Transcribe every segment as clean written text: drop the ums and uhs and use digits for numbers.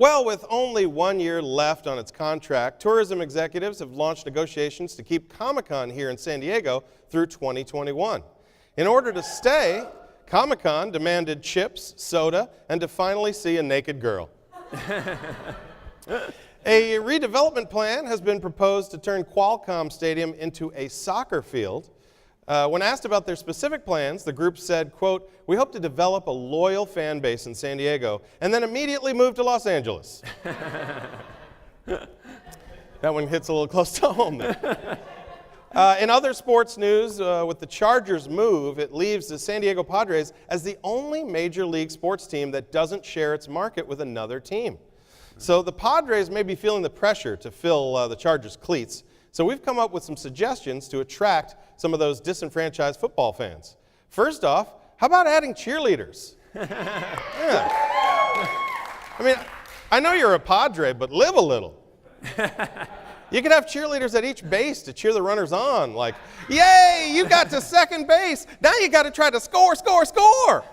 Well, with only 1 year left on its contract, tourism executives have launched negotiations to keep Comic-Con here in San Diego through 2021. In order to stay, Comic-Con demanded chips, soda, and to finally see a naked girl. A redevelopment plan has been proposed to turn Qualcomm Stadium into a soccer field. When asked about their specific plans, the group said, quote, "We hope to develop a loyal fan base in San Diego and then immediately move to Los Angeles." That one hits a little close to home there. In other sports news, with the Chargers' move, it leaves the San Diego Padres as the only major league sports team that doesn't share its market with another team. So the Padres may be feeling the pressure to fill the Chargers' cleats. So we've come up with some suggestions to attract some of those disenfranchised football fans. First off, how about adding cheerleaders? Yeah. I mean, I know you're a Padre, but live a little. You could have cheerleaders at each base to cheer the runners on, like, "Yay, you got to second base. Now you got to try to score, score, score."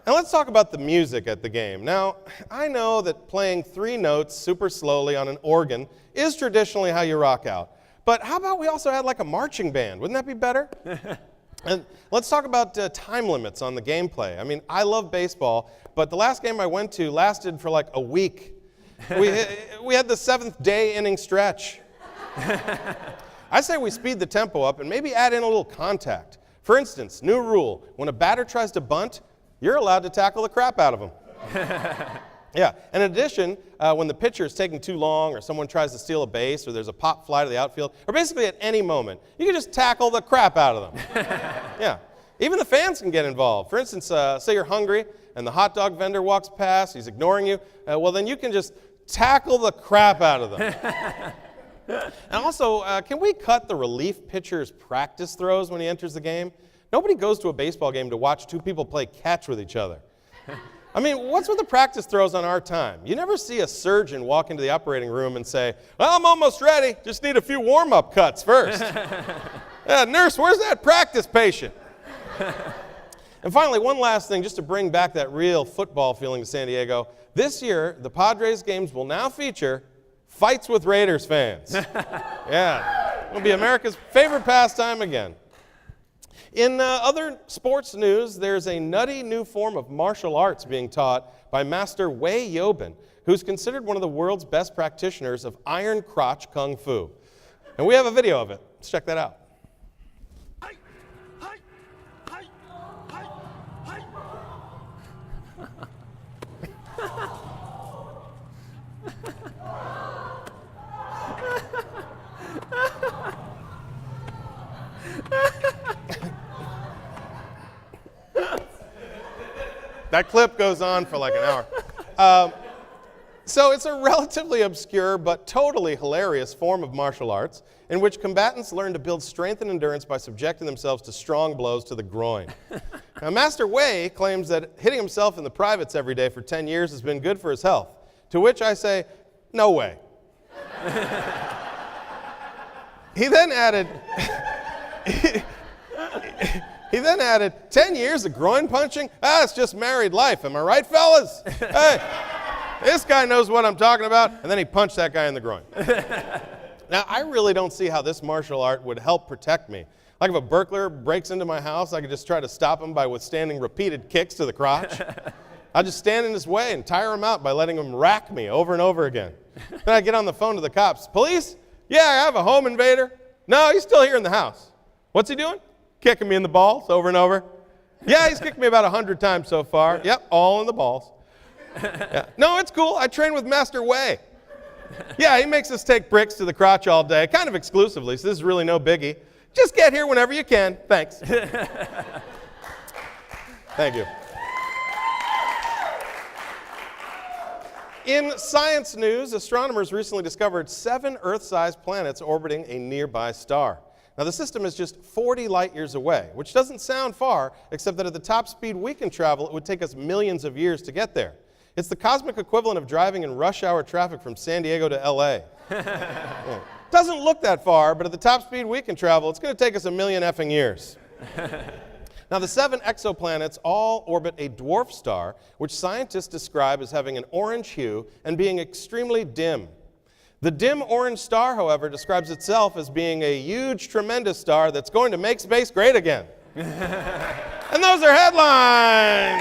And let's talk about the music at the game. Now, I know that playing 3 notes super slowly on an organ is traditionally how you rock out. But how about we also had like a marching band? Wouldn't that be better? And let's talk about time limits on the gameplay. I mean, I love baseball, but the last game I went to lasted for like a week. We had the 7th day inning stretch. I say we speed the tempo up and maybe add in a little contact. For instance, new rule, when a batter tries to bunt, you're allowed to tackle the crap out of him. Yeah, in addition, when the pitcher is taking too long or someone tries to steal a base or there's a pop fly to the outfield, or basically at any moment, you can just tackle the crap out of them. Yeah, even the fans can get involved. For instance, say you're hungry and the hot dog vendor walks past, he's ignoring you, well then you can just tackle the crap out of them. And also, can we cut the relief pitcher's practice throws when he enters the game? Nobody goes to a baseball game to watch 2 people play catch with each other. I mean, what's with the practice throws on our time? You never see a surgeon walk into the operating room and say, "Well, I'm almost ready, just need a few warm-up cuts first." Nurse, where's that practice patient? And finally, one last thing, just to bring back that real football feeling to San Diego. This year, the Padres games will now feature fights with Raiders fans. Yeah, it'll be America's favorite pastime again. In other sports news, there's a nutty new form of martial arts being taught by Master Wei Yobin, who's considered one of the world's best practitioners of Iron Crotch Kung Fu. And we have a video of it. Let's check that out. That clip goes on for like an hour. So it's a relatively obscure but totally hilarious form of martial arts in which combatants learn to build strength and endurance by subjecting themselves to strong blows to the groin. Now, Master Wei claims that hitting himself in the privates every day for 10 years has been good for his health, to which I say, no way. He then added, 10 years of groin punching? It's just married life. Am I right, fellas? Hey, this guy knows what I'm talking about. And then he punched that guy in the groin. Now, I really don't see how this martial art would help protect me. Like if a burglar breaks into my house, I could just try to stop him by withstanding repeated kicks to the crotch. I'll just stand in his way and tire him out by letting him rack me over and over again. Then I get on the phone to the cops. Police? Yeah, I have a home invader. No, he's still here in the house. What's he doing? Kicking me in the balls over and over. Yeah, he's kicked me about 100 times so far. Yep, all in the balls. Yeah. No, it's cool. I train with Master Wei. Yeah, he makes us take bricks to the crotch all day, kind of exclusively, so this is really no biggie. Just get here whenever you can. Thanks. Thank you. In science news, astronomers recently discovered 7 Earth-sized planets orbiting a nearby star. Now, the system is just 40 light years away, which doesn't sound far, except that at the top speed we can travel, it would take us millions of years to get there. It's the cosmic equivalent of driving in rush hour traffic from San Diego to LA. Yeah. Doesn't look that far, but at the top speed we can travel, it's going to take us a million effing years. Now, the 7 exoplanets all orbit a dwarf star, which scientists describe as having an orange hue and being extremely dim. The dim orange star, however, describes itself as being a huge, tremendous star that's going to make space great again. And those are headlines!